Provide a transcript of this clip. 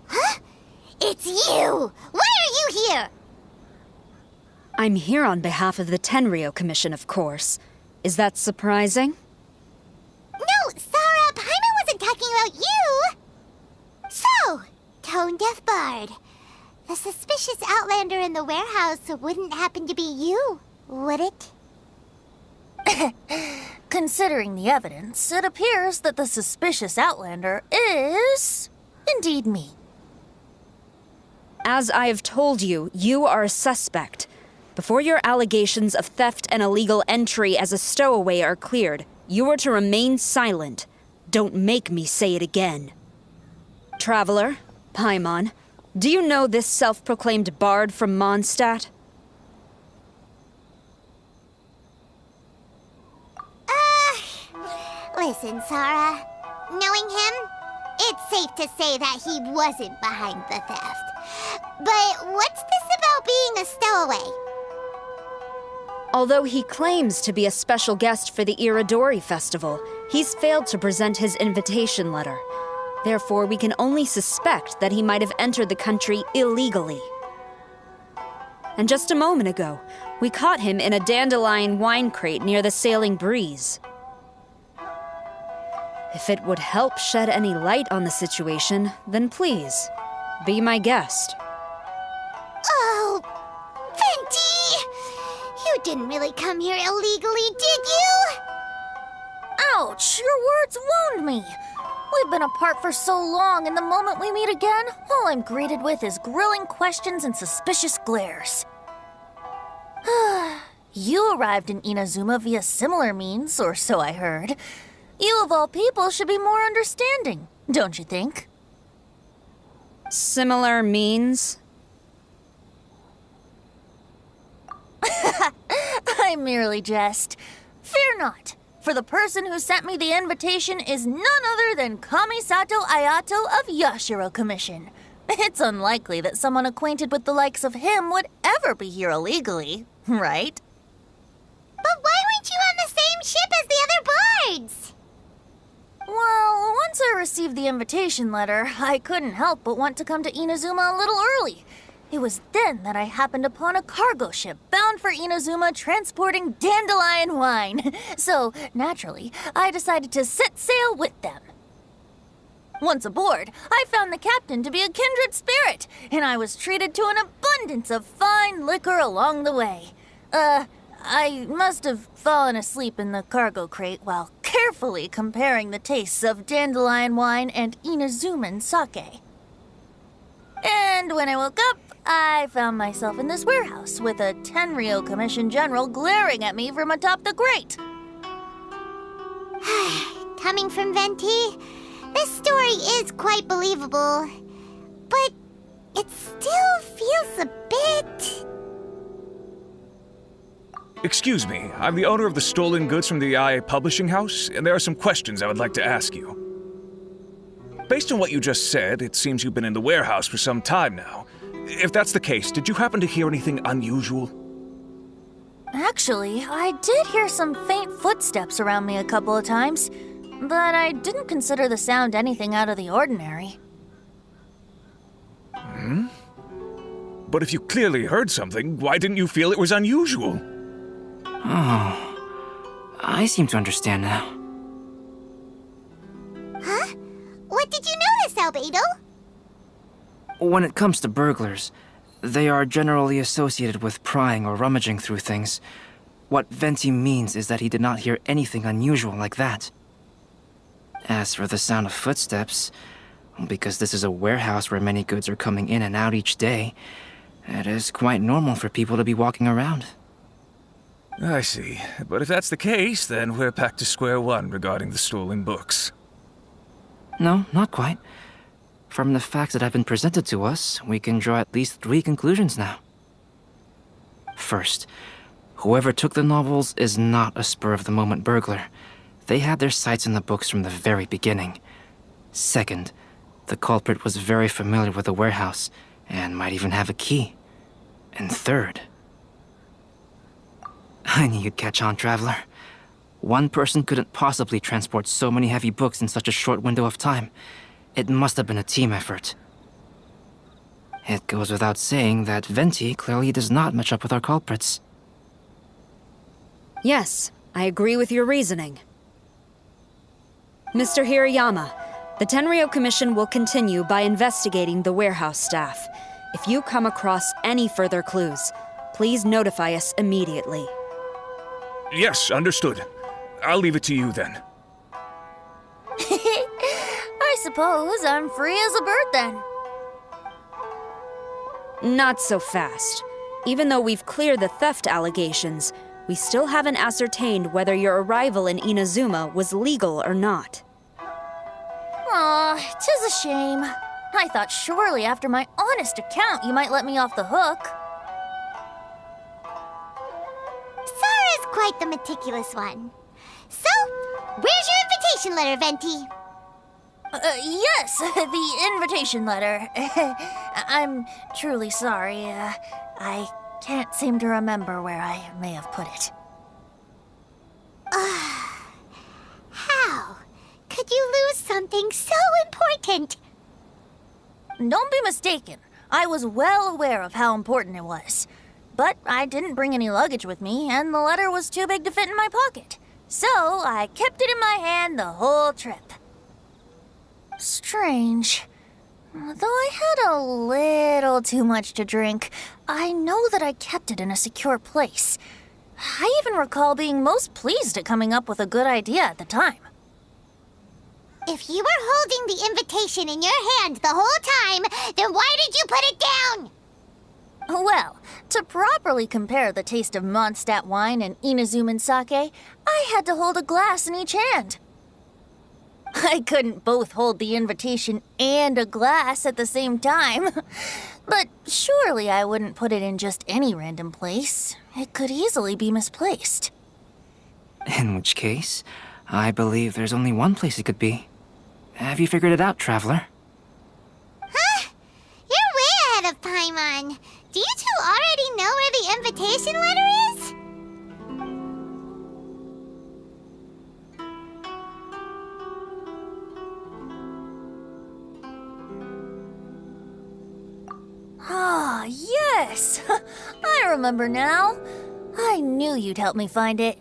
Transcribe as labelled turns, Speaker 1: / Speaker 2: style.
Speaker 1: Huh? It's you! Why are you here?
Speaker 2: I'm here on behalf of the Tenryou Commission, of course. Is that surprising?
Speaker 1: No, Sarah, Paimon wasn't talking about you! So, Tone-Deaf Bard. The suspicious outlander in the warehouse wouldn't happen to be you, would it?
Speaker 3: Considering the evidence, it appears that the suspicious outlander is indeed me.
Speaker 2: As I have told you, you are a suspect. Before your allegations of theft and illegal entry as a stowaway are cleared, you are to remain silent. Don't make me say it again. Traveler, Paimon, do you know this self-proclaimed bard from Mondstadt?
Speaker 1: Listen, Sarah. Knowing him, it's safe to say that he wasn't behind the theft. But what's this about being a stowaway?
Speaker 2: Although he claims to be a special guest for the Iridori Festival, he's failed to present his invitation letter. Therefore, we can only suspect that he might have entered the country illegally. And just a moment ago, we caught him in a dandelion wine crate near the Sailing Breeze. If it would help shed any light on the situation, then please, be my guest.
Speaker 1: Oh, Venti! You didn't really come here illegally, did you?
Speaker 3: Ouch, your words wound me. We've been apart for so long, and the moment we meet again, all I'm greeted with is grilling questions and suspicious glares. You arrived in Inazuma via similar means, or so I heard. You of all people should be more understanding, don't you think?
Speaker 2: Similar means?
Speaker 3: I merely jest. Fear not, for the person who sent me the invitation is none other than Kamisato Ayato of Yashiro Commission. It's unlikely that someone acquainted with the likes of him would ever be here illegally, right?
Speaker 1: But why weren't you on the same ship as the other bards?
Speaker 3: Well, once I received the invitation letter, I couldn't help but want to come to Inazuma a little early. It was then that I happened upon a cargo ship bound for Inazuma transporting dandelion wine. So, naturally, I decided to set sail with them. Once aboard, I found the captain to be a kindred spirit, and I was treated to an abundance of fine liquor along the way. I must have fallen asleep in the cargo crate while carefully comparing the tastes of dandelion wine and Inazuman sake. And when I woke up, I found myself in this warehouse with a Tenryou Commission general glaring at me from atop the grate.
Speaker 1: Coming from Venti, this story is quite believable. But it still feels a bit...
Speaker 4: Excuse me, I'm the owner of the stolen goods from the IA Publishing House, and there are some questions I would like to ask you. Based on what you just said, it seems you've been in the warehouse for some time now. If that's the case, did you happen to hear anything unusual?
Speaker 3: Actually, I did hear some faint footsteps around me a couple of times, but I didn't consider the sound anything out of the ordinary.
Speaker 4: But if you clearly heard something, why didn't you feel it was unusual?
Speaker 5: Oh, I seem to understand now.
Speaker 1: Huh? What did you notice, Albedo?
Speaker 5: When it comes to burglars, they are generally associated with prying or rummaging through things. What Venti means is that he did not hear anything unusual like that. As for the sound of footsteps, because this is a warehouse where many goods are coming in and out each day, it is quite normal for people to be walking around.
Speaker 4: I see. But if that's the case, then we're back to square one regarding the stolen books.
Speaker 5: No, not quite. From the facts that have been presented to us, we can draw at least 3 conclusions now. First, whoever took the novels is not a spur-of-the-moment burglar. They had their sights on the books from the very beginning. Second, the culprit was very familiar with the warehouse, and might even have a key. And third... I knew you'd catch on, Traveler. One person couldn't possibly transport so many heavy books in such a short window of time. It must have been a team effort. It goes without saying that Venti clearly does not match up with our culprits.
Speaker 2: Yes, I agree with your reasoning. Mr. Hirayama, the Tenryo Commission will continue by investigating the warehouse staff. If you come across any further clues, please notify us immediately.
Speaker 4: Yes, understood. I'll leave it to you then.
Speaker 3: I suppose I'm free as a bird then.
Speaker 2: Not so fast. Even though we've cleared the theft allegations, we still haven't ascertained whether your arrival in Inazuma was legal or not.
Speaker 3: Aw, 'tis a shame. I thought surely after my honest account you might let me off the hook.
Speaker 1: Sara's quite the meticulous one. So, where's your invitation letter, Venti?
Speaker 3: Yes, the invitation letter. I'm truly sorry. I can't seem to remember where I may have put it.
Speaker 1: How could you lose something so important?
Speaker 3: Don't be mistaken. I was well aware of how important it was. But I didn't bring any luggage with me, and the letter was too big to fit in my pocket. So I kept it in my hand the whole trip. Strange. Though I had a little too much to drink, I know that I kept it in a secure place. I even recall being most pleased at coming up with a good idea at the time.
Speaker 1: If you were holding the invitation in your hand the whole time, then why did you put it down?
Speaker 3: Well, to properly compare the taste of Mondstadt wine and Inazuman sake, I had to hold a glass in each hand. I couldn't both hold the invitation and a glass at the same time. But surely I wouldn't put it in just any random place. It could easily be misplaced.
Speaker 5: In which case, I believe there's only one place it could be. Have you figured it out, Traveler?
Speaker 1: Huh? You're way ahead of Paimon. Do you two already know where the invitation letter is?
Speaker 3: Ah, yes! I remember now. I knew you'd help me find it.